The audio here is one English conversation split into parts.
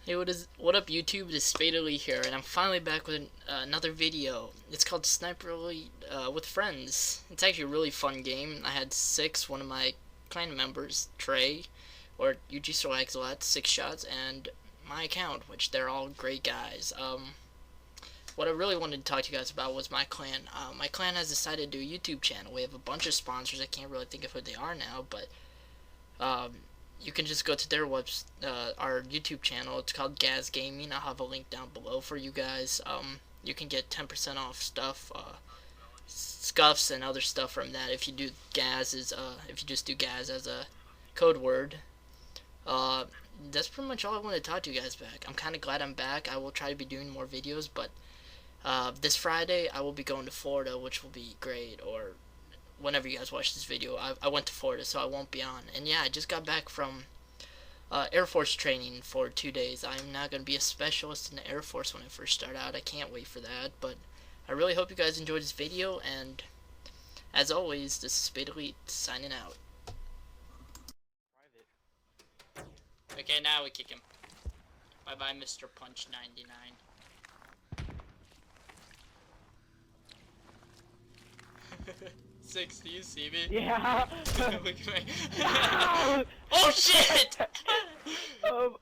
Hey, what up YouTube? It is Spaded here, and I'm finally back with another video. It's called Sniping with Friends. It's actually a really fun game. I had one of my clan members, Trey, or UG Swags a lot, 6 shots, and my account, which they're all great guys. What I really wanted to talk to you guys about was my clan. My clan has decided to do a YouTube channel. We have a bunch of sponsors. I can't really think of who they are now, but you can just go to their our YouTube channel. It's called Gaz Gaming. I'll have a link down below for you guys. You can get 10% off stuff, scuffs and other stuff from that if you do if you just do Gaz as a code word. That's pretty much all I want to talk to you guys back. I'm kind of glad I'm back. I will try to be doing more videos, but this Friday I will be going to Florida, which will be great, or whenever you guys watch this video. I went to Florida, so I won't be on. And yeah, I just got back from Air Force training for 2 days. I'm not going to be a specialist in the Air Force when I first start out. I can't wait for that, but I really hope you guys enjoyed this video, and as always, this is Spade Elite signing out. Okay, now we kick him. Bye bye, Mr. Punch 99. Six, do you see me? Yeah. Look at me. Oh shit! Oh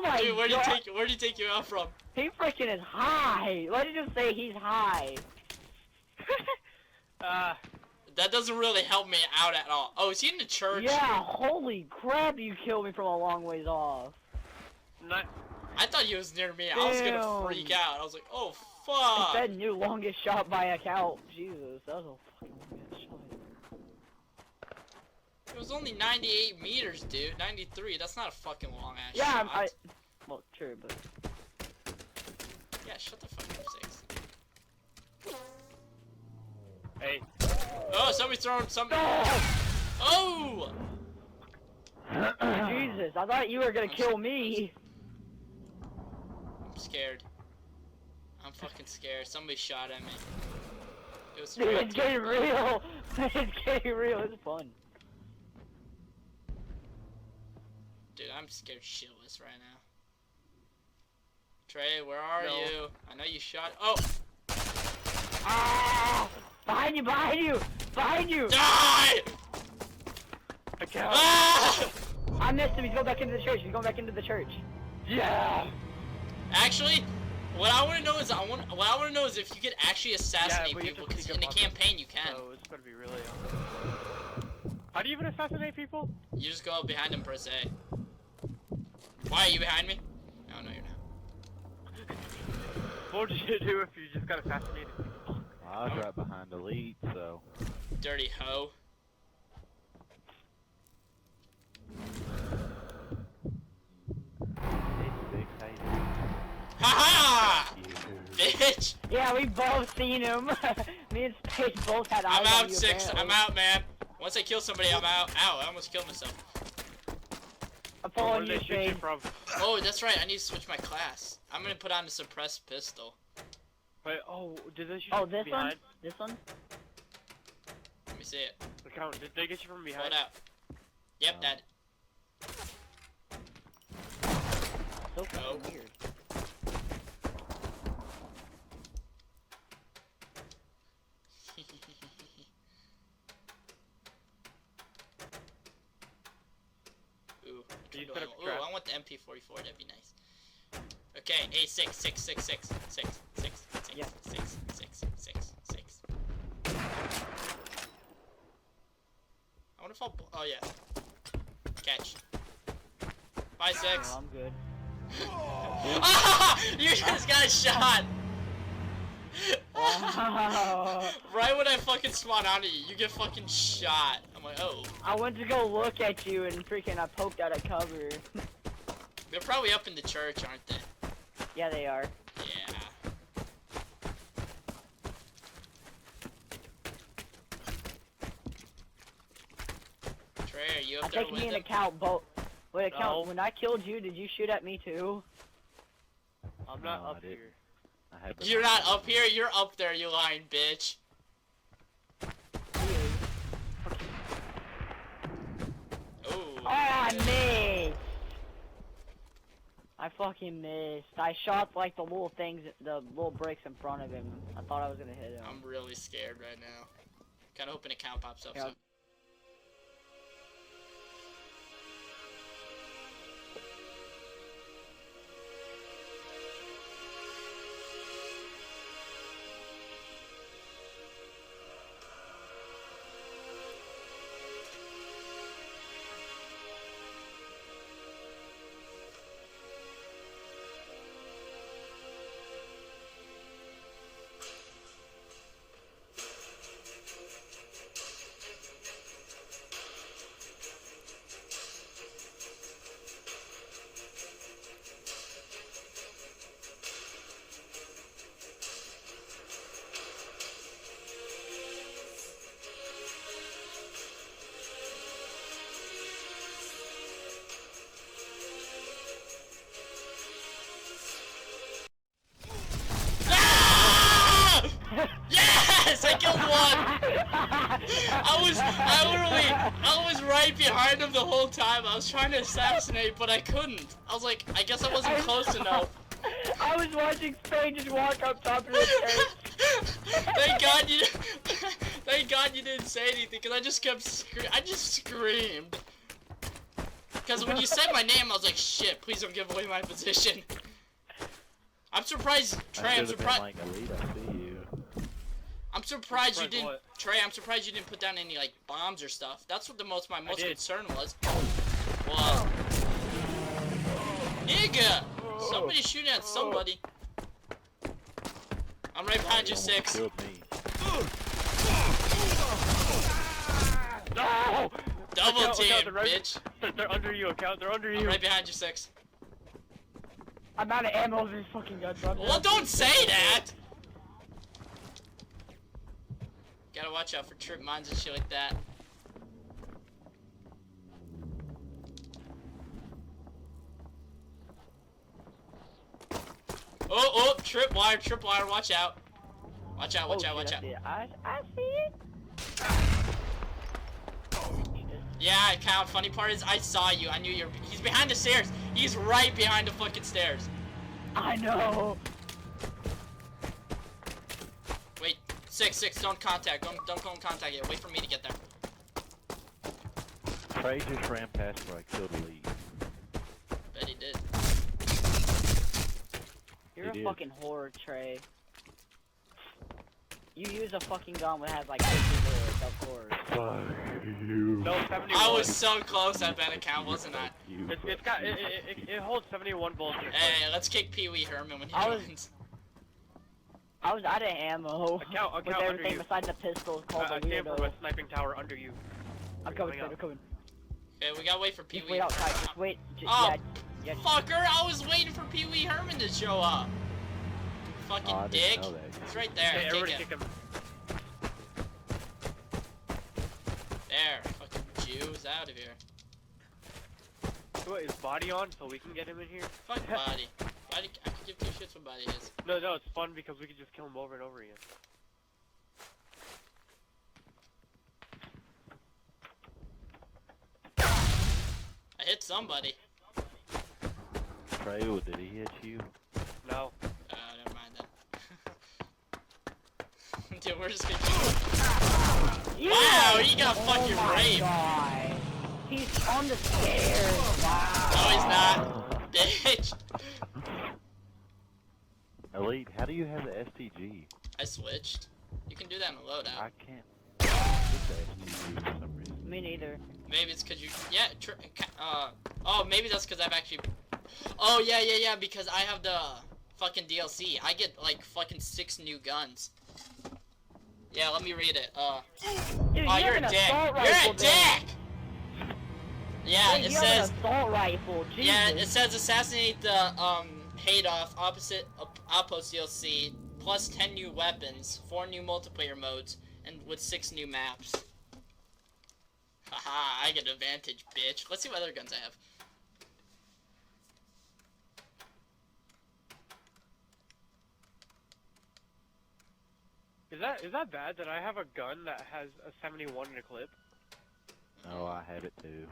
my Dude, where'd god. he take you out from? He freaking is high. Why did you say he's high? That doesn't really help me out at all. Oh, is he in the church? Yeah, holy crap, you killed me from a long ways off. I thought he was near me. I was gonna freak out. I was like, oh I fuck. said new longest shot by a cow. Jesus, that was a fucking longest shot. It was only 98 meters, dude. 93. That's not a fucking long ass Yeah, shot. well, true, but Yeah, shut the fuck up, Six. Hey. Oh, somebody's throwing something. Oh! Jesus, I thought you were gonna kill me. I'm scared. I'm fucking scared. Somebody shot at me. It was Dude, it's getting real. It's getting real. It's fun. Dude, I'm scared shitless right now. Trey, where are you? I know you shot. Oh! Ah! Behind you! Behind you! Behind you! Die! I can't. Ah! I missed him. He's going back into the church. He's going back into the church. Yeah. Actually, what I want to know is if you could actually assassinate people, because in the campaign you can. So it's gonna be really. How do you even assassinate people? You just go up behind them, per se. Why are you behind me? No, no, you're not. What would you do if you just got assassinated? I was right behind Elite, so. Dirty hoe. Haha! Bitch! Yeah, we both seen him. Me and Space both had eyes I'm on out, you, Six. apparently. I'm out, man. Once I kill somebody, I'm out. Ow, I almost killed myself. I'm Where following did you, they shoot you Space. from? Oh, that's right. I need to switch my class. I'm gonna put on the suppressed pistol. Wait, oh, did they shoot Oh, you from this one? behind? This one? Let me see it. Look out, did they get you from behind? Hold out. Yep, dead. So fucking No. weird. Ooh, You ooh, set up a trap. I want the MP44. That'd be nice. Okay, hey, six. Yeah. I wonder if I'll. Oh yeah. Catch. Bye, Six. Oh, I'm good. Ah! You just got shot. Wow. Right when I fucking spawn onto you, you get fucking shot. I'm like, oh. I went to go look at you and freaking I poked out of cover. They're probably up in the church, aren't they? Yeah, they are. Yeah. Trey, are you up I there take with me in them? account, both. Wait, account. No. When I killed you, did you shoot at me too? I'm not No, I up didn't. here. I had You're not up here, you're up there, you lying bitch. Oh. Oh, I missed. I fucking missed. I shot like the little things, the little bricks in front of him. I thought I was gonna hit him. I'm really scared right now. Kinda hoping a cow pops up Yep. soon. Yes! I killed one! I was right behind him the whole time. I was trying to assassinate, but I couldn't. I was like, I guess I wasn't close enough. I was watching Spain just walk up top of the stairs. Thank God you didn't say anything, because I just kept I just screamed. Because when you said my name, I was like, shit, please don't give away my position. I'm surprised, Trey, I'm surprised. Like Elite, I see you. I'm surprised you didn't, what? Trey, I'm surprised you didn't put down any, like, bombs or stuff. That's what my most did. concern was. Well, nigga! Somebody's shooting at somebody. I'm right behind you, He almost 6. killed me. No! Double Account, team, they're right- bitch. They're under you, account. They're under I'm you. right behind you, 6. I'm out of ammo over this fucking gun. So I'm Well, don't say that! Gotta watch out for trip mines and shit like that. Oh, tripwire, watch out. Watch out, watch out, watch out. I see it. Yeah, I count. Funny part is I saw you. I knew he's behind the stairs. He's right behind the fucking stairs. I know. Wait, 6, don't contact. Don't go in contact yet. Wait for me to get there. Trey just ran past where I killed Elite. Bet he did. You're He a did. fucking whore, Trey. You use a fucking gun that has like 50 bullets, of course. Fuck you. No, 71. I was so close at that account, wasn't I? You. It holds 71 bullets. in its Hey, let's kick Pee Wee Herman when he I was- joins. I was out of ammo Account with under everything you. besides the pistol called I the came from weirdo. a sniping tower under you. I'm coming, Going up. I'm coming. Okay, we gotta wait for Pee Just Wee. wait outside, just wait. Oh, Yeah, fucker! I was waiting for Pee Wee Herman to show up. Fucking Oh, I didn't dick. know that. It's right there. Hey, Take everybody it. kick him. There. Fucking Jews out of here. What, is body on so we can get him in here? Fuck body. Body. I could give two shits what body is. No, it's fun because we can just kill him over and over again. I hit somebody. Trey, did he hit you? No. Never mind then. Dude, we're just gonna. Yeah! Wow, he got Oh fucking my raped. God. He's on the stairs. Wow. No, he's not. Bitch. Elite, how do you have the STG? I switched. You can do that in the loadout. I can't get the STG for some reason. Me neither. Maybe it's cause you. Yeah. Oh, maybe that's cause I've actually. Oh yeah. Because I have the fucking DLC. I get like fucking 6 new guns. Yeah, let me read it. Dude, Oh, you you're have a an dick. assault You're rifle, a dude. dick. Yeah, Dude, it you have says. an assault rifle. Jesus. Yeah, it says assassinate the Haydoff opposite outpost DLC plus 10 new weapons, 4 new multiplayer modes, and with 6 new maps. Haha, I get advantage, bitch. Let's see what other guns I have. Is that bad that I have a gun that has a 71 in a clip? Oh, I had it too.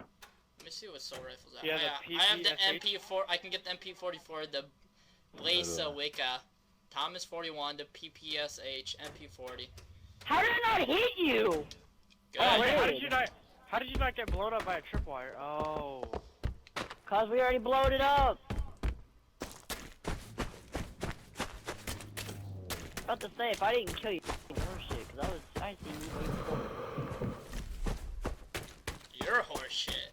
Let me see what soul rifles are. Yeah, the I have the PPSH. MP4. I can get the MP44, the Blaze Wicca, Thomas 41, the PPSH, MP40. How did I not hit you? Good. Oh wait, how Good. did you not? How did you not get blown up by a tripwire? Oh. Cause we already blowed it up. About to say, if I didn't kill you, horseshit. Cause I seen you way before. You're horseshit.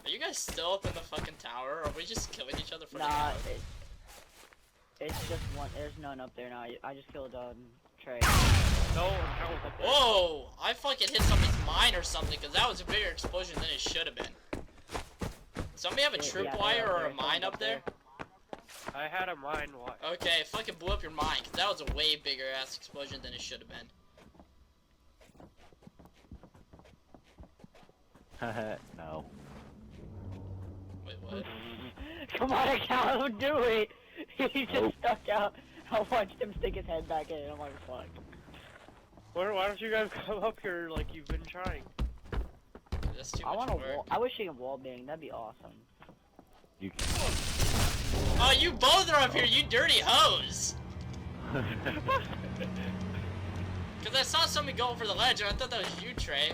Are you guys still up in the fucking tower? Or are we just killing each other for Nah, now? it's just one. There's none up there now. I just killed Trey. No, that was up there. Whoa! I fucking hit somebody's mine or something, because that was a bigger explosion than it should have been. Somebody have a Yeah, tripwire or a someone's mine up there? I had a mine. What? Okay, it fucking blew up your mine, because that was a way bigger ass explosion than it should have been. No. Wait, what? Come on, I can't do it. He just Nope. stuck out. I watched him stick his head back in. I'm like, fuck. Why don't you guys come up here like you've been trying? That's too I much want to work. wall. I wish you could wall bang. That'd be awesome. You Oh, you both are up here, you dirty hoes! can. Because I saw somebody go for the ledge, and I thought that was you, Trey.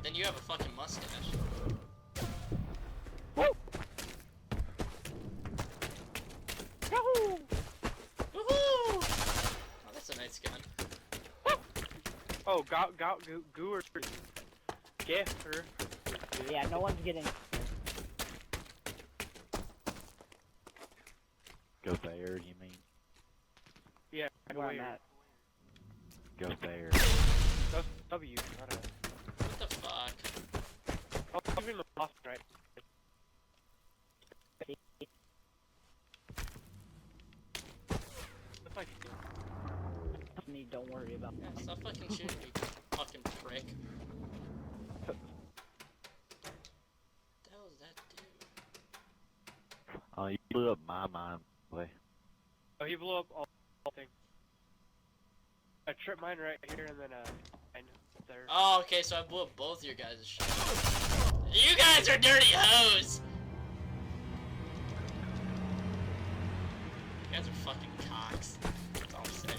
Then you have a fucking mustache. Woo! Woohoo! Oh, that's a nice gun. Oh, gooer. Gaffer. Yeah, no one's getting. Go there, you mean? Yeah, Where I'm at. Go there. That's W, not a. What the fuck? Oh, even the boss, right? Looks like Me, don't worry about. Yeah, stop fucking shooting me, fucking prick. What the hell is that dude? Oh, you blew up my mind. Boy. oh, he blew up all thing. A trip mine right here, and then mine there. Oh, okay, so I blew up both your guys' shit. You guys are dirty hoes! You guys are fucking cocks. That's all I'm saying.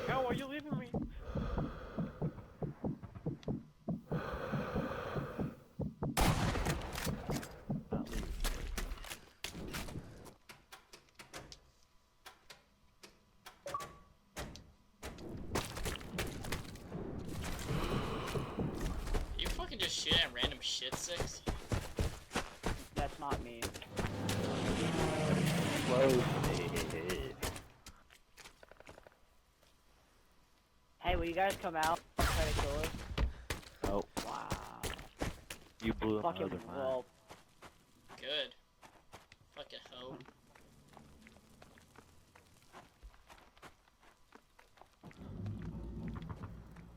Hell, why are you leaving me? Not leaving. You fucking just shoot at random shit, Six? That's not me. Close. Hey, will you guys come out and try to kill us? Oh, Wow. you blew up Fucking another mine. well. Good. Fucking hoe.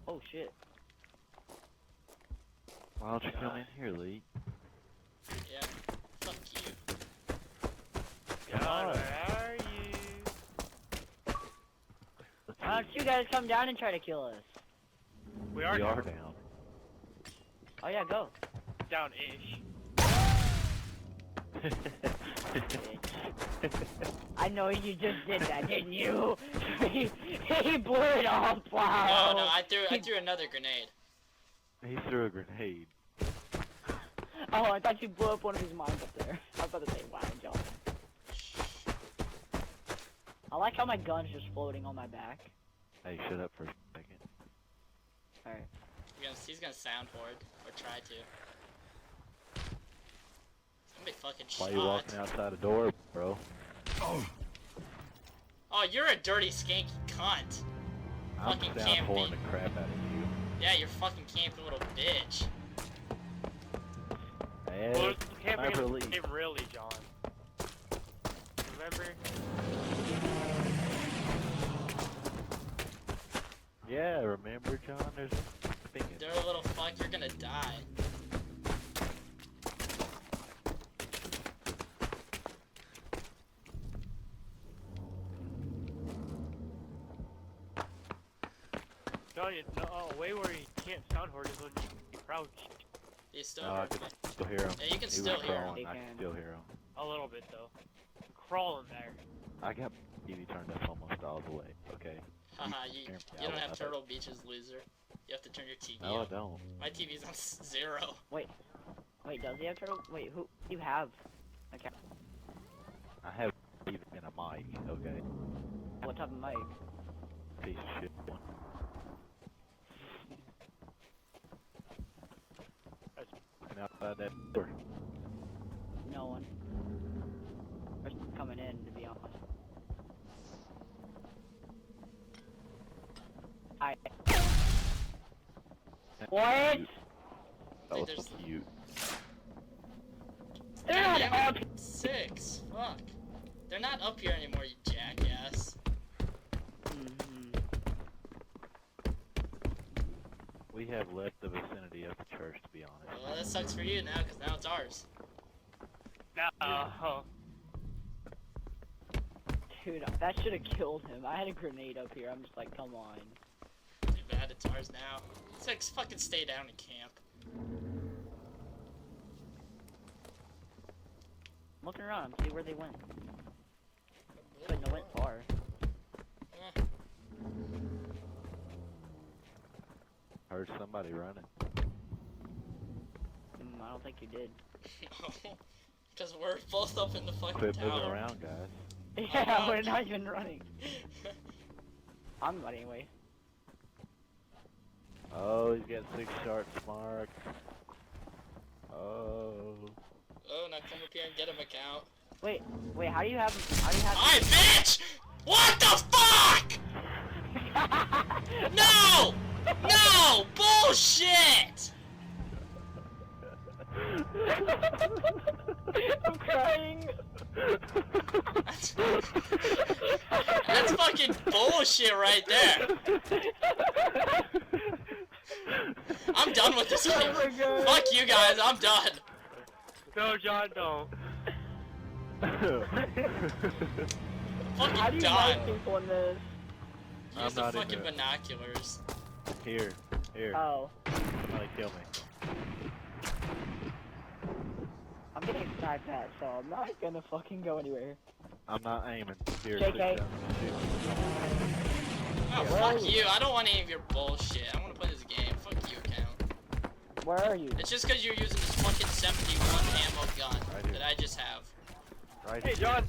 Oh shit. Why don't you come in here, Lee? Yeah. Fuck you. God, on. where are you? Let's Why don't see. you guys come down and try to kill us? We are We are down. down. Oh yeah, go. Down-ish. I know you just did that, didn't you? he blew it off. Wow. No, I threw another grenade. He threw a grenade. Oh, I thought you blew up one of his mines up there. I was about to say, wow, John. I like how my gun's just floating on my back. Hey, shut up for a second. Alright. He's gonna soundboard, or try to. Somebody fucking Why shot. you walking outside the door, bro? Oh, you're a dirty, skanky cunt. I'm Fucking downpouring camping. the crap out of you. Yeah, you're fucking campy little bitch. Hey, Well, you can't make sniper it Lee. game really, John. Remember? Yeah, remember, John? There's thinking. Dirty little fuck, you're gonna die. telling you, no, way where you can't sound horde is when you crouch. You still No, I heard can me. still hear him. Yeah, you can still hear him. I He can can. still hear him. A little bit though. Crawling there. I got TV turned up almost all the way. Okay. Haha, you don't have Turtle Beaches, loser. You have to turn your TV No, I up. don't. My TV's on 0. Wait, does he have turtle? Wait, who you have? Okay. I have even a mic. Okay. What type of mic? Piece of shit one. Looking outside that door. No one. They're coming in, to be honest. Hi. What? That was There's- cute. They're not Damn up. it, 6. Fuck. They're not up here anymore, you jackass. We have left the vicinity of the church, to be honest. Well, that sucks for you now, because now it's ours. No. Yeah. Dude, that should have killed him. I had a grenade up here. I'm just like, come on. Too bad it's ours now. 6, fucking stay down and camp. I'm looking around, see where they went. Couldn't have went far. Eh. Heard somebody running. I don't think you did. Because we're both up in the fucking Quit moving tower. around, guys. Yeah, we're not even running. I'm running anyway. Oh, he's got 6 sharps marked. Oh. Oh, now come up here and get him, account. Wait, how do you have? Hi, bitch! What the fuck? No! No! Bullshit! I'm crying. That's fucking bullshit right there. I'm done with this game. Oh my God. Fuck you guys, I'm done. No, John, don't. How do Fucking you done. like people in this? I'm Use the not fucking into it. binoculars. Here. Oh, Somebody kill me. I'm getting sniped at, so I'm not gonna fucking go anywhere. I'm not aiming. Here, JK. sit down and shoot. Oh, Where are fuck you? you. I don't want any of your bullshit. I want to play this game. Fuck you, account. Where are you? It's just because you're using this fucking 71 ammo gun Right here. that I just have. Right Hey, here. John.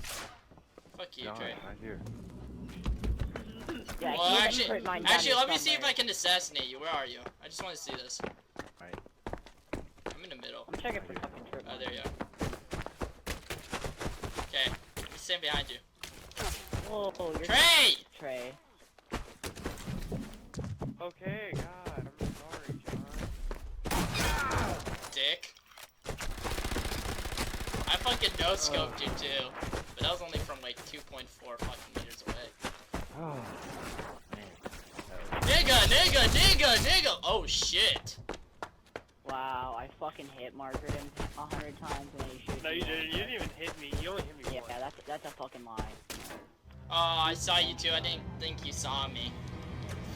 Fuck you, John, Trey. right here. Yeah, Well, he actually, put mine down actually, here let me see if somewhere. I can assassinate you. Where are you? I just want to see this. Right. I'm in the middle. I'm checking for fucking trip. Oh, there you are. Okay, let me stand behind you. Whoa, you're Trey! Trey. Okay, God, I'm sorry, John. Dick. I fucking no-scoped you too. But that was only from like 2.4 fucking meters away. Oh, man. Nigga! Oh shit. Wow, I fucking hit markered him 100 times and he shoots No, me you once. didn't. You didn't even hit me. You only hit me Yeah, once. that's a fucking lie. Oh, I saw you too. I didn't think you saw me.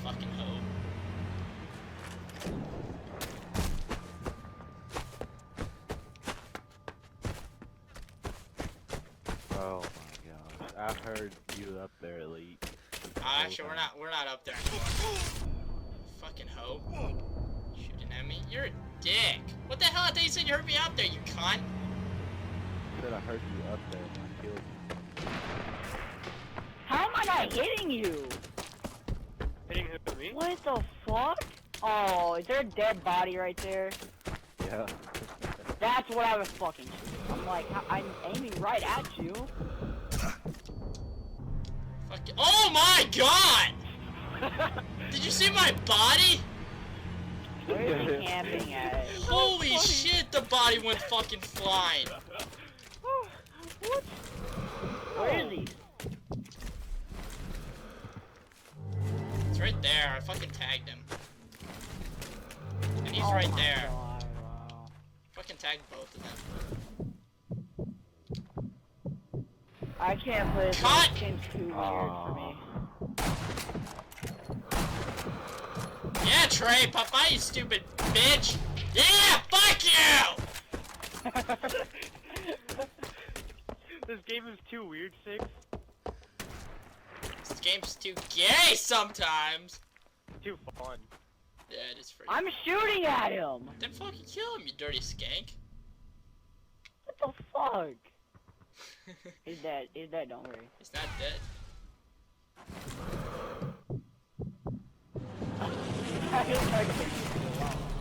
Fucking hoe. Oh my gosh. I heard you up there, Elite. Actually, we're not up there anymore. Fucking hoe. Shooting at me. You're a dick. What the hell? I thought you said you heard me out there, you cunt. I said I heard you up there and I killed you. How am I not hitting you? Hitting me? What the fuck? Oh, is there a dead body right there? Yeah. That's what I was fucking shooting. I'm like, I'm aiming right at you. Fucking. Oh my god! Did you see my body? Where is he camping at? Holy shit, the body went fucking flying. What? Where is he? It's right there. I fucking tagged him. And he's Oh right my there. God, wow. Fucking tagged both of them. I can't play this. Cut! This game's too weird for me. Yeah, Trey, Popeye, you stupid bitch. Yeah, fuck you! This game is too weird, Six. This game's too gay sometimes. Too fun. Yeah, it is free. I'm shooting at him! Then fucking kill him, you dirty skank. What the fuck? He's dead. He's dead, don't worry. He's not dead.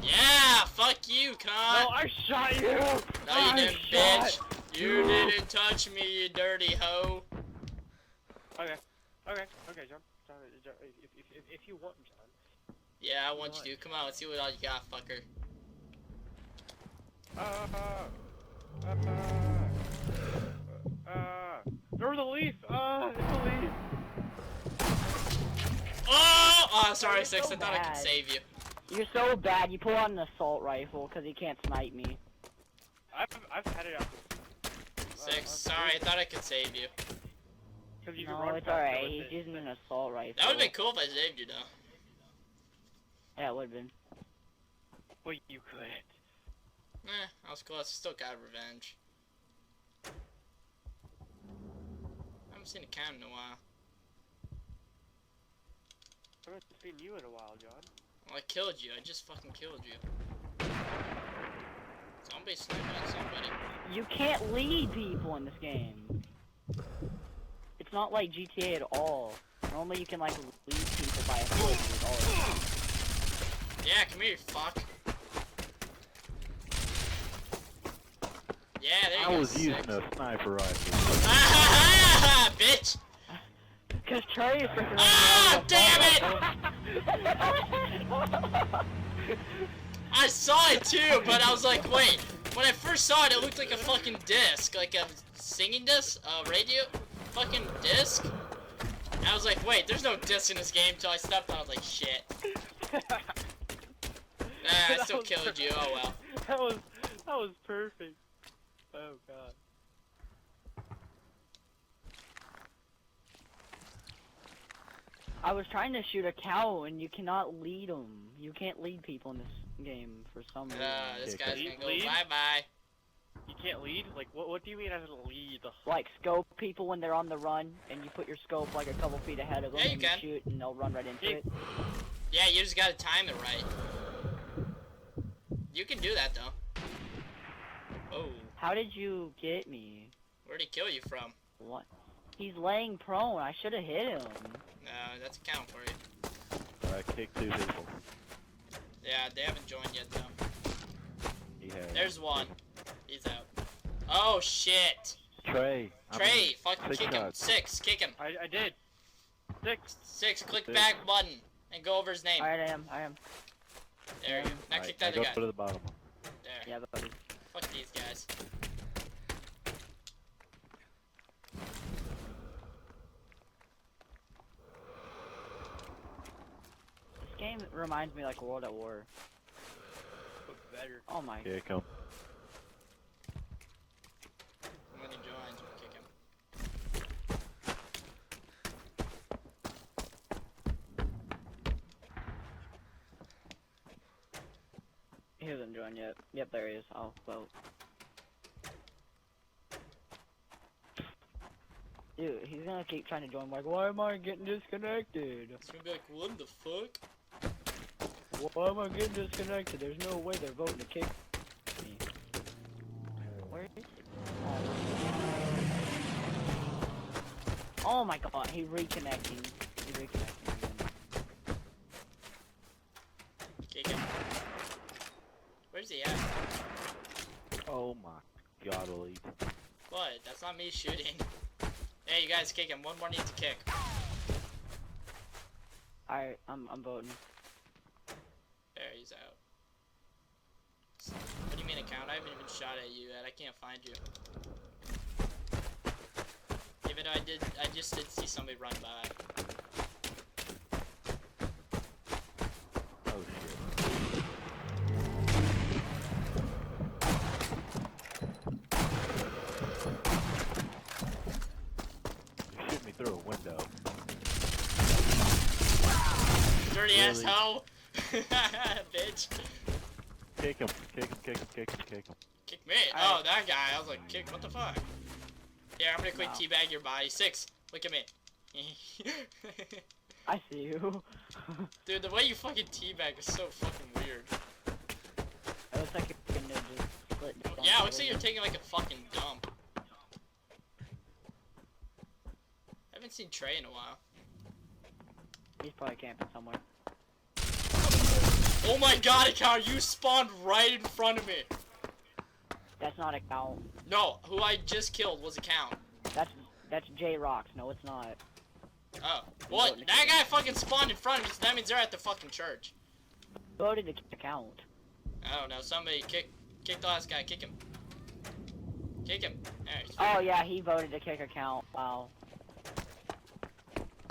Yeah, fuck you, cunt. No, I shot you! No, you didn't, bitch. You didn't touch me, you dirty hoe. Okay, John. John, if you want, John. Yeah, I want you to. Come on, let's see what all you got, fucker. There was a leaf! It's a leaf! Oh, sorry, You're Six. so I thought I could bad. save you. You're so bad, you pull out an assault rifle because he can't snipe me. I've had it out. Six, sorry, I thought I could save you. Cause you can No, run it's faster alright, with he's it. using an assault rifle. That would've been cool if I saved you, though. Yeah, it would've been. Well, you could. I was close. Still got revenge. I haven't seen a cam in a while. I haven't seen you in a while, John. Well, I killed you. I just fucking killed you. Somebody sniping at somebody. You can't lead people in this game. It's not like GTA at all. Normally you can like lead people by authority with all of them. Yeah, come here, you fuck. Yeah, there you go. I was using Six. a sniper rifle. Ah, bitch! Cause Trey is freaking Ah, I saw it too, but I was like, wait. When I first saw it, it looked like a fucking disc, like a singing disc, radio, fucking disc. And I was like, wait, there's no disc in this game. Until I stepped on, I was like, shit. I still killed you. Oh well. That was perfect. Oh god. I was trying to shoot a cow and you cannot lead them. You can't lead people in this game for some reason. This Yeah, guy's can you gonna go lead? bye-bye. You can't lead? Like, what do you mean as a lead? Like scope people when they're on the run and you put your scope like a couple feet ahead of them Yeah, you and can. you shoot and they'll run right into Yeah. it. Yeah, you just gotta time it right. You can do that though. Oh, How did you get me? where'd he kill you from? What? He's laying prone. I should have hit him. No, that's a count for you. I kicked 2 people. Yeah, they haven't joined yet though. He had. There's one. He's out. Oh shit! Trey. Trey, fucking 6 kick him. shots. 6, kick him. I did. 6. 6, click Six. back button and go over his name. Alright, I am. There you go. Now kick that go other guy. to the bottom one. There. Yeah, buddy. Fuck these guys. This game reminds me like World at War. But better. Oh my. Here, come. When he joins, we'll kick him. He hasn't joined yet. Yep, there he is. Oh, well. Dude, he's gonna keep trying to join. Like, why am I getting disconnected? He's gonna be like, what the fuck? Why am I getting disconnected? There's no way they're voting to kick me. Where is it? Oh my god, he's reconnecting. He's reconnecting again. Kick him. Where's he at? Oh my god, elite. What? That's not me shooting. Hey, you guys kick him. One more needs to kick. Alright, I'm voting. There, he's out. What do you mean account? I haven't even shot at you yet. I can't find you. Even though I just did see somebody run by. Oh shit. You shit me through a window. Dirty Really? asshole! Bitch. Kick him, kick him, kick him, kick him, kick him. Kick me. Oh, that guy. I was like, kick. What the fuck? Yeah, I'm gonna quick teabag your body. 6. Look at me. I see you. Dude, the way you fucking teabag is so fucking weird. It looks like you're gonna just split down. Yeah, it looks like you're taking like a fucking dump. I haven't seen Trey in a while. He's probably camping somewhere. Oh my god, Account, you spawned right in front of me. That's not a count. No, who I just killed was Account. That's J-Rocks. No, it's not. Oh. What? That guy fucking spawned in front of me, so that means they're at the fucking church. Voted to count. I don't know, somebody kick the last guy, kick him. Kick him. There, Oh yeah, he voted to kick a count. Wow.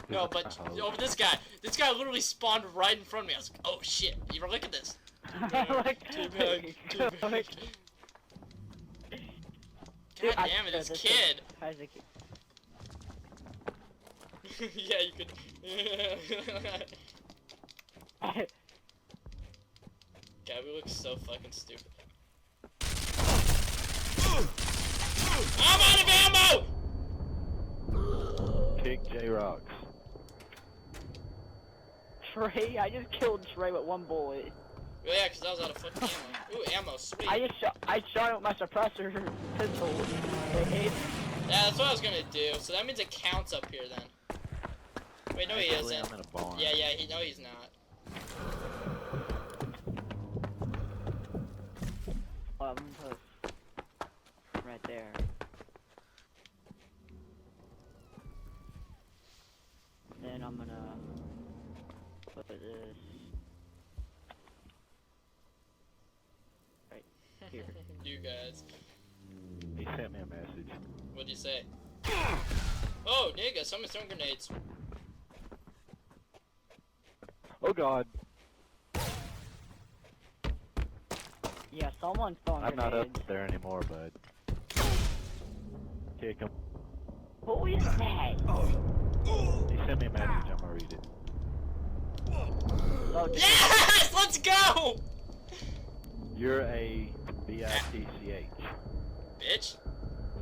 No, but over this guy literally spawned right in front of me. I was like, oh shit, you look at this. Teabag. God damn it, this kid. Yeah, you could. God, we look so fucking stupid. I'm out of ammo! Kick J-Rocks. Trey, I just killed Trey with 1 bullet. Oh, yeah, because I was out of fucking ammo. Ooh, ammo, sweet. I shot it with my suppressor pistol. Yeah, that's what I was gonna do. So that means it counts up here then. Wait, no, he Actually, isn't. I'm in a barn. Yeah, no, he's not. I'm gonna put right there. Then I'm gonna put this right here. You guys. He sent me a message. What'd you say? Oh, nigga, someone's throwing grenades. Oh god. Yeah, someone's throwing I'm not grenades. up there anymore, bud. Kick him. Who is that? He sent me a message, I'm gonna read it. Oh, Yes! Let's go! You're a B-I-T-C-H. Bitch.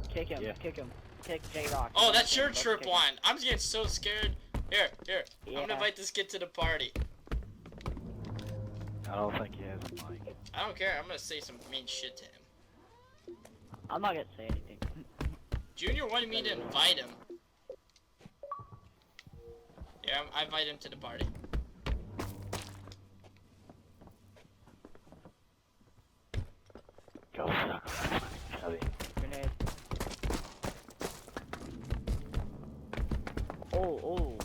kick him, Yeah. kick him. Kick J-Rock. Oh, that's your Let's trip kick him. one. I'm getting so scared. Here. I'm Yeah. gonna invite this kid to the party. I don't think he has a mic. I don't care. I'm gonna say some mean shit to him. I'm not gonna say anything. Junior wanted me to invite him. Yeah, I invite him to the party. Go suck. Kelly. Grenade. Oh.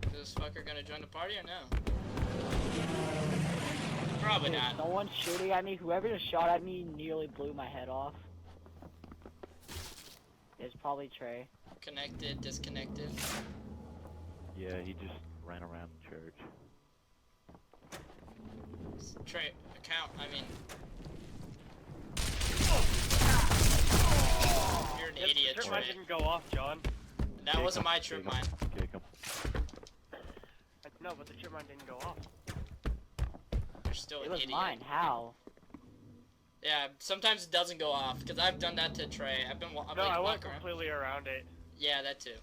Is this fucker gonna join the party or no? Probably Dude, not. someone's shooting at me. Whoever just shot at me nearly blew my head off. It's probably Trey. Connected, disconnected. Yeah, he just ran around the church. Trey, account, I mean. You're an idiot, Trip mine Trey. didn't go off, John. That wasn't my trip Kick him. mine. Kick him. No, but the trip mine didn't go off. You're still It an was idiot. mine. How? Yeah, sometimes it doesn't go off, because I've done that to Trey. I've No, like, I went walking around. completely around it. Yeah, that too.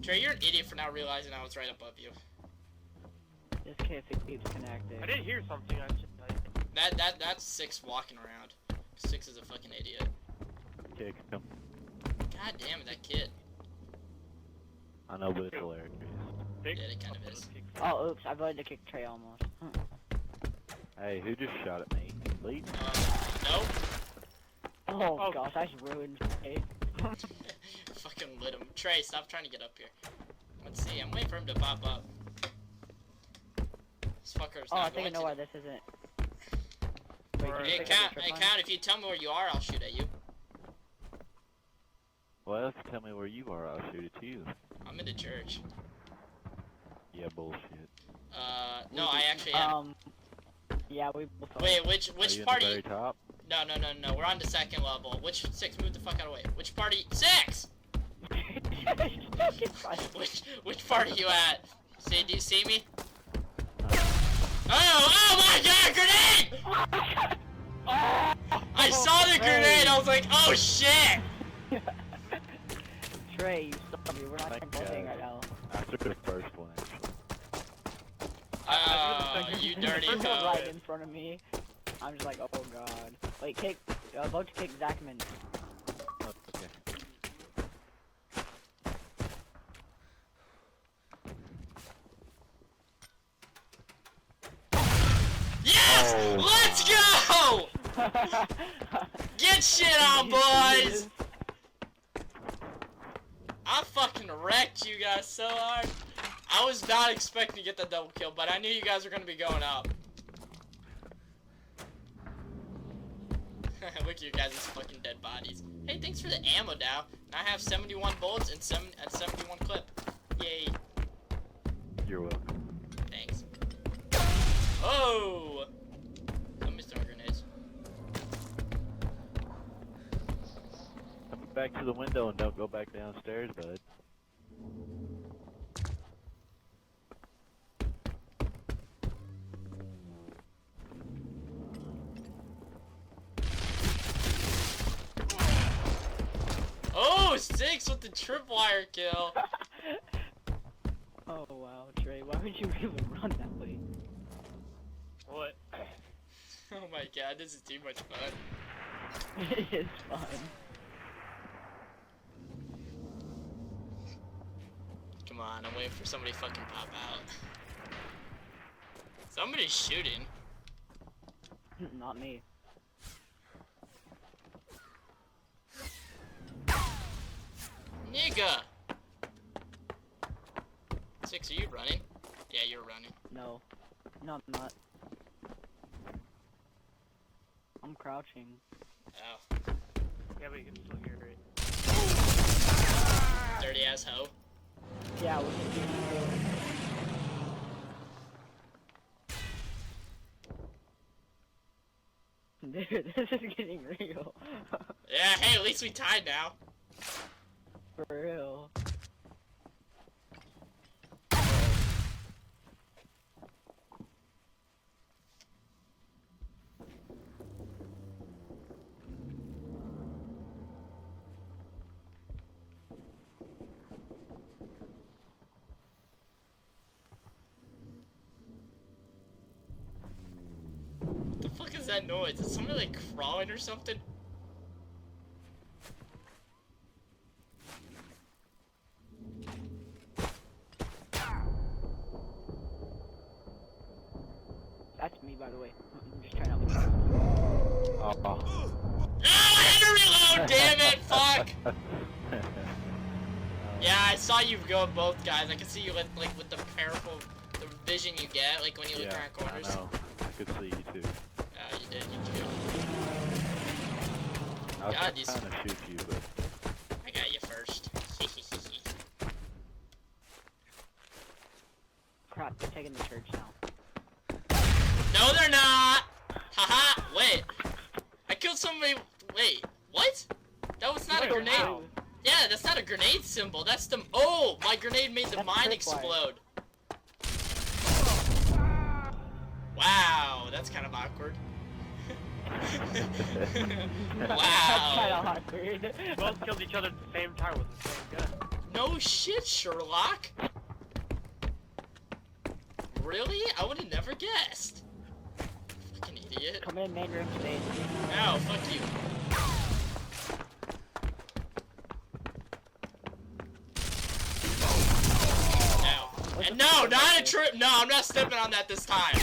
Trey, you're an idiot for not realizing I was right above you. This kid keeps connected. I did hear something. I just That's 6 walking around. 6 is a fucking idiot. Kick him. God damn it, that kid. I know, but it's hilarious. Yeah, it kind of is. Oh, oops. I voted to kick Trey almost. Hey, who just shot at me? Lee? Nope. Oh gosh, I just ruined Trey. Fucking lit him. Trey, stop trying to get up here. Let's see, I'm waiting for him to pop up. This fucker's Oh, I not think I going know to. why this isn't. Wait, can you Hey, pick up Count, the hey, trip Count, if you tell me where you are, I'll shoot at you. Well, if you tell me where you are, I'll shoot at you. I'm in the church. Yeah, bullshit. No, I actually am. Yeah, we both are. Wait, which Are you party? in the very top? No, we're on the second level. Which 6? Move the fuck out of the way. Which party? 6! Which part are you at? See, do you see me? Oh my god, grenade! I saw the grenade, I was like, oh shit! Trey, you suck. We're not playing right now. After the first one, actually. You dirty He's hoe. right in front of me. I'm just like, oh god. Wait, kick. Vote to kick Zachman. Oh, okay. Yes! Oh. Let's go! Get shit on, boys! I fucking wrecked you guys so hard. I was not expecting to get the double kill, but I knew you guys were gonna be going up. Look at you guys' fucking dead bodies. Hey, thanks for the ammo now. Now I have 71 bullets and 71 clip. Yay. You're welcome. Thanks. Oh! Somebody's throwing grenades. Come back to the window and don't go back downstairs, bud. Oh, 6 with the tripwire kill. Oh wow, Trey, why would you even run that way? What? Oh my god, this is too much fun. It is fun. Come on, I'm waiting for somebody to fucking pop out. Somebody's shooting. Not me. Nigga! 6, are you running? Yeah, you're running. No. No, I'm not. I'm crouching. Oh. Yeah, but you can still hear it. Dirty ass hoe. Yeah, we can do. Dude, this is getting real. Yeah, hey, at least we tied now. For real. What the fuck is that noise? Is somebody like crawling or something? That's me, by the way. I'm just trying to. Oh. No, I had to reload, damn it, fuck! Yeah, I saw you go both guys. I could see you like with the powerful the vision you get, like when you look around corners. I know. I could see you too. You did, you did. I was God, these- trying to shoot you, but I got you first. Crap, they're taking the church now. No, they're not! Haha, wait. I killed somebody. Wait, what? That was not a Wait, grenade. how? Yeah, that's not a grenade symbol. That's the. Oh, my grenade made the That's mine tripwire. explode. Wow, that's kind of awkward. That's kinda Wow. awkward. Both killed each other at the same time with the same gun. No shit, Sherlock. Really? I would have never guessed. Fucking idiot. Come in, main room, Spade. No, fuck you. No. And no, not a trip. No, I'm not stepping on that this time.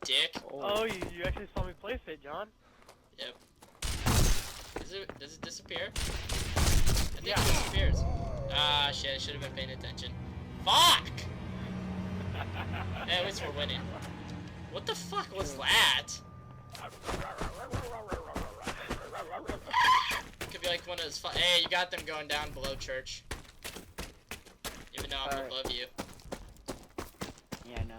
Dick. Oh, you actually saw me place it, John. Yep. Does it disappear? I think it disappears. Ah, shit, I should have been paying attention. Fuck! Hey, at least we're winning. What the fuck was that? Could be like one of those hey, you got them going down below church. Even though I'm Alright. above you. Yeah, no.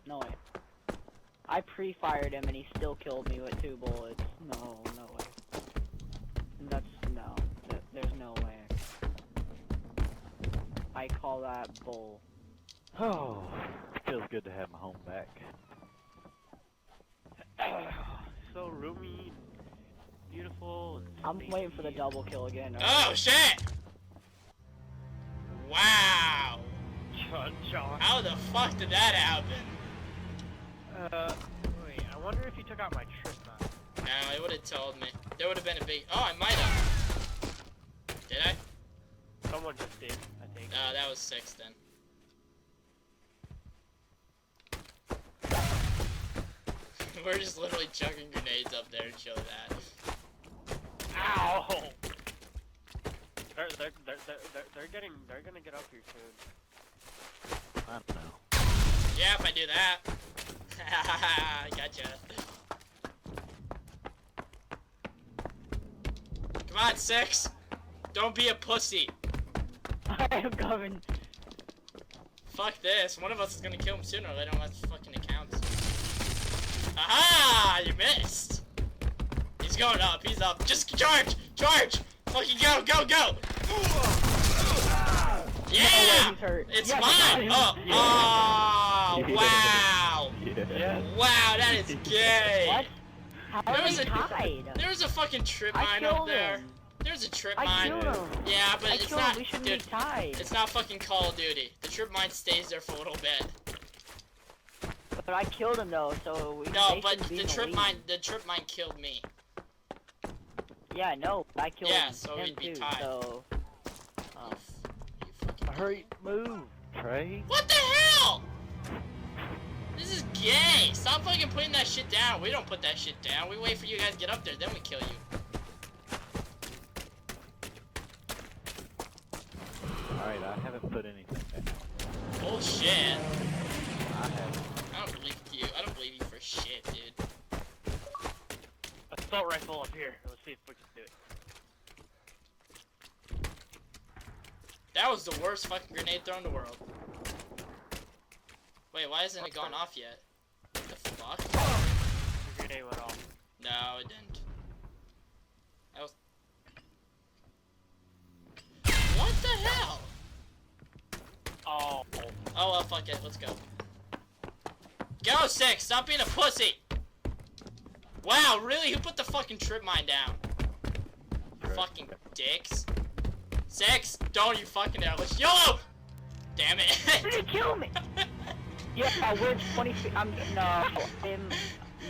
No way. I pre-fired him and he still killed me with 2 bullets. No way. There's no way. I call that bull. Oh, feels good to have my home back. So roomy, beautiful. And I'm spacey. waiting for the double kill again. Oh shit! Wow! John. How the fuck did that happen? Wait. I wonder if you took out my trip map. No, it would have told me. There would have been a big. Oh, I might have. Did I? Someone just did, I think. That was 6 then. We're just literally chucking grenades up there and show that. Ow! They're gonna get up here soon. I don't know. Yeah, if I do that. Gotcha. Come on, 6. Don't be a pussy. I am coming. Fuck this. One of us is gonna kill him sooner or later unless fucking it counts. Aha! You missed. He's going up. He's up. Just charge! Charge! Fucking go! Go! Go! Yeah! He's hurt. It's Yes, mine! Oh! Oh! Yeah. Wow! Yeah. Wow, that is gay! What? How There are was we a- tied? There was a fucking trip I mine up killed there. him. There's a trip I mine. killed him. Yeah, but I it's killed not. him. We shouldn't Dude, be tied. it's not fucking Call of Duty. The trip mine stays there for a little bit. But I killed him though, so we No, they but shouldn't be the in trip lead. mine. The trip mine killed me. Yeah, no, I killed Yeah, so him we'd be too. tied. So, You fucking. Hurry, move, Trey. What the hell? This is gay. Stop fucking putting that shit down. We don't put that shit down. We wait for you guys to get up there, then we kill you. Alright, I haven't put anything down. Bullshit. I haven't. I don't believe you. I don't believe you for shit, dude. Assault rifle up here. Let's see if we can do it. That was the worst fucking grenade throw in the world. Wait, why hasn't it gone off yet? What the fuck? The grenade went off. No, it didn't. That was... What the hell? Oh. Oh well, fuck it. Let's go. Go, 6! Stop being a pussy! Wow, really? Who put the fucking trip mine down? Fucking dicks. 6! Don't you fucking dare. Let's YOLO! Damn it. you're gonna kill me. Yeah, we're 20 feet. No.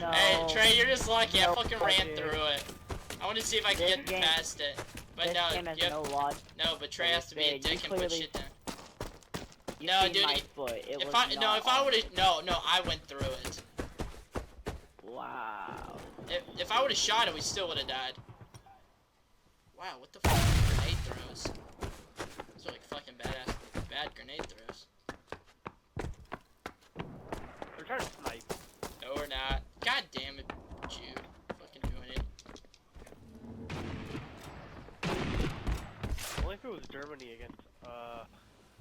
No. Hey, Trey, you're just lucky. I No, fucking fuck ran you. through it. I want to see if I can This get game- past it. But This no, game has you have, no logic. no, but Trey has to be a You dick and put clearly- shit down. You No, seen dude, my foot. It If was I not if I on. would have no, I went through it. Wow. If I would have shot it, we still would have died. Wow, what the fuck are grenade throws? Those are like fucking bad grenade throws. They're trying to snipe. No, we're not. God damn it, Jude. Fucking doing it. Only if it was Germany against,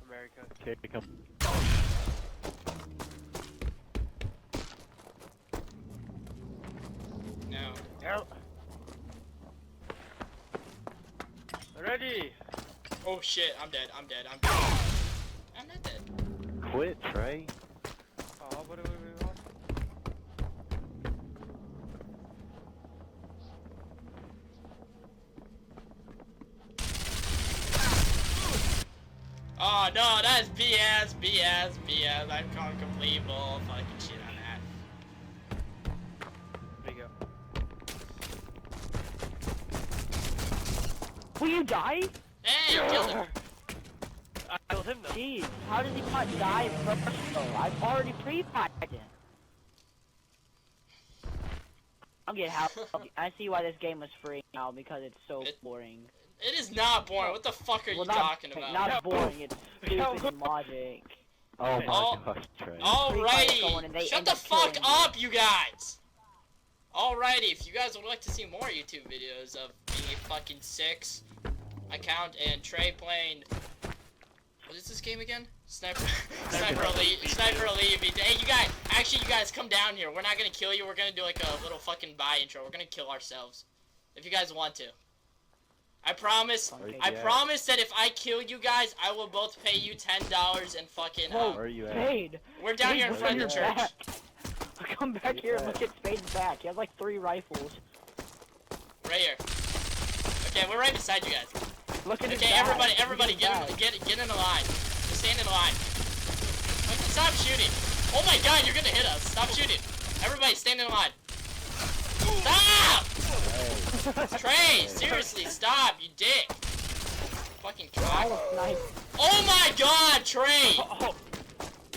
America. Okay, come. No. Yep. Ready. Oh shit, I'm dead. I'm dead. I'm dead. I'm not dead. Quit, Trey. Oh, what do we want? Oh no, that is BS, BS, BS. I'm calling complete bull fucking shit on that. There you go. Will you die? Hey, you killed him. I killed him though. Jeez, how does he not die first though? I've already pre-fired him. I'm getting how I see why this game was free now because it's so boring. It is not boring. What the fuck are you Well, talking about? not boring. It's stupid logic. Oh my Oh. gosh, Trey. Alrighty, and they shut end the up fuck killing up, you guys. Alrighty, if you guys would like to see more YouTube videos of me fucking 6 account and Trey playing, what is this game again? Sniper elite me. Hey, you guys, come down here. We're not gonna kill you. We're gonna do like a little fucking bye intro. We're gonna kill ourselves, if you guys want to. I promise that if I kill you guys, I will both pay you $10 and fucking. Whoa, Where are you at? Spade! We're down here in front of the church. Back. Come back here and look at Spade's back. He has like 3 rifles. Right here. Okay, we're right beside you guys. Look at his Okay, back. everybody, get in the line. Just stand in the line. Okay, stop shooting. Oh my God, you're gonna hit us. Stop shooting. Everybody, stand in line. Stop! Trey, seriously, stop, you dick. Fucking cock. Oh my God, Trey!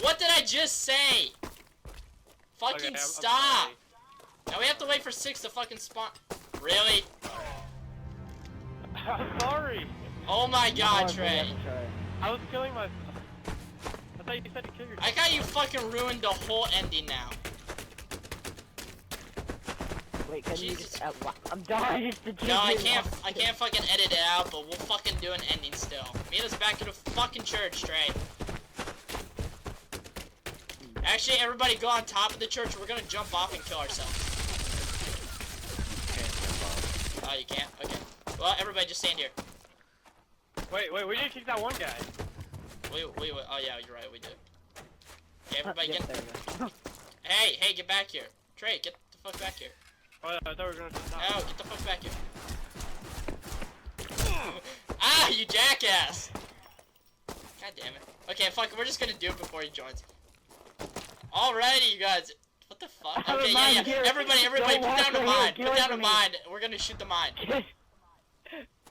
What did I just say? Fucking Okay, stop. Now we have to wait for 6 to fucking spawn. Really? I'm sorry. Oh my God, Trey. I was killing myself. I thought you said to kill yourself. I got you fucking ruined the whole ending now. Wait, can you Jesus. just... I'm done. It's the No, I can't fucking edit it out, but we'll fucking do an ending still. Meet us back at the fucking church, Trey. Actually, everybody go on top of the church. We're gonna jump off and kill ourselves. Oh, you can't? Okay. Well, everybody just stand here. Wait, we need to kick that one guy. Wait. Oh, yeah, you're right. We did. Okay, everybody Yes, get... there we go. Hey, get back here. Trey, get the fuck back here. Oh, I thought we were gonna stop. No, get the fuck back here. Ah, you jackass! God damn it. Okay, fuck it, we're just gonna do it before he joins. Alrighty, you guys. What the fuck? have a Okay, mine yeah. here. Everybody, Don't put walk down the right mine. here. Put Get down away the from mine. We're gonna shoot the mine.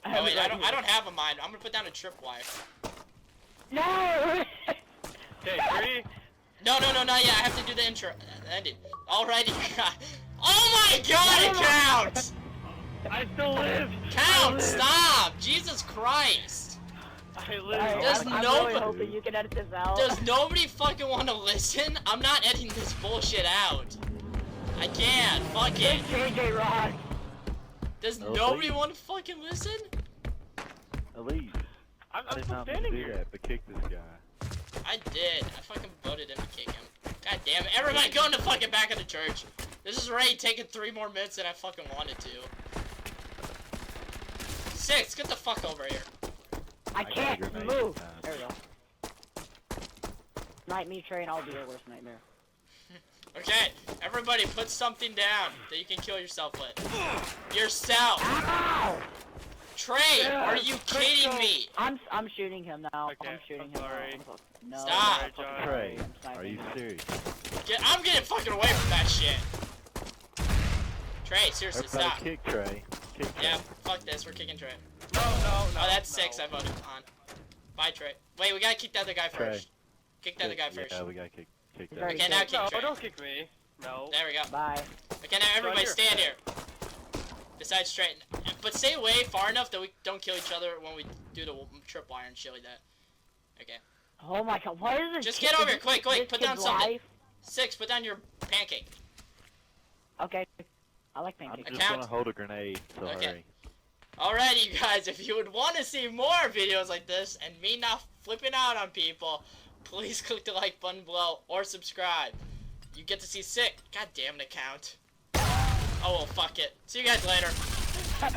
Oh wait, I don't have a mine. I'm gonna put down a tripwire. No! Okay, 3. No, not yet. I have to do the intro. End it. Alrighty, guys. Oh my God, it counts! I still live. Count! Stop! Jesus Christ! I live. Does I'm nobody- really hoping you can edit this out. Does nobody fucking want to listen? I'm not editing this bullshit out. I can't. Fuck it. JJ Rock. Does Okay. nobody want to fucking listen? Elite. I'm I did still not mean standing to do here. that, but kick this guy. I did. I fucking voted him to kick him. God damn it. Everybody go in the fucking back of the church. This is already taking 3 more minutes than I fucking wanted to. 6, get the fuck over here. I got a can't grenade move. this time. There we go. Night me, Trey, and I'll be your worst nightmare. Okay, everybody put something down that you can kill yourself with. Yourself. Ow! Trey, are you kidding me? I'm shooting him now. Okay, I'm shooting I'm him sorry. now. No, Stop. I'm fucking John. sorry. Trey, I'm sniping are you him. serious? I'm getting fucking away from that shit. Trey, seriously, Everybody stop. kick Trey. Kick Trey. Yeah, fuck this, we're kicking Trey. No. Oh, that's no. 6 I voted on. Bye, Trey. Wait, we gotta kick the other guy Trey. first. Kick the other guy first. Yeah, we gotta kick He's that. already Okay, now dead. kick No, Trey. don't kick me. No. There we go. Bye. Okay, now everybody here. stand here. Besides Trey. But stay away far enough that we don't kill each other when we do the tripwire and shit like that. Okay. Oh my god, what is this? Just kid- get over is here, this- quick, this put kid's down something. life? 6, put down your pancake. Okay. I like I'm pancakes. just Account. gonna hold a grenade, so Okay. hurry. Alrighty, you guys, if you would want to see more videos like this and me not flipping out on people, please click the like button below or subscribe. You get to see sick. God damn it, account. Oh, well, fuck it. See you guys later.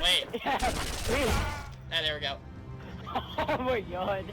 Wait. Yeah, please. Ah, there we go. Oh my god.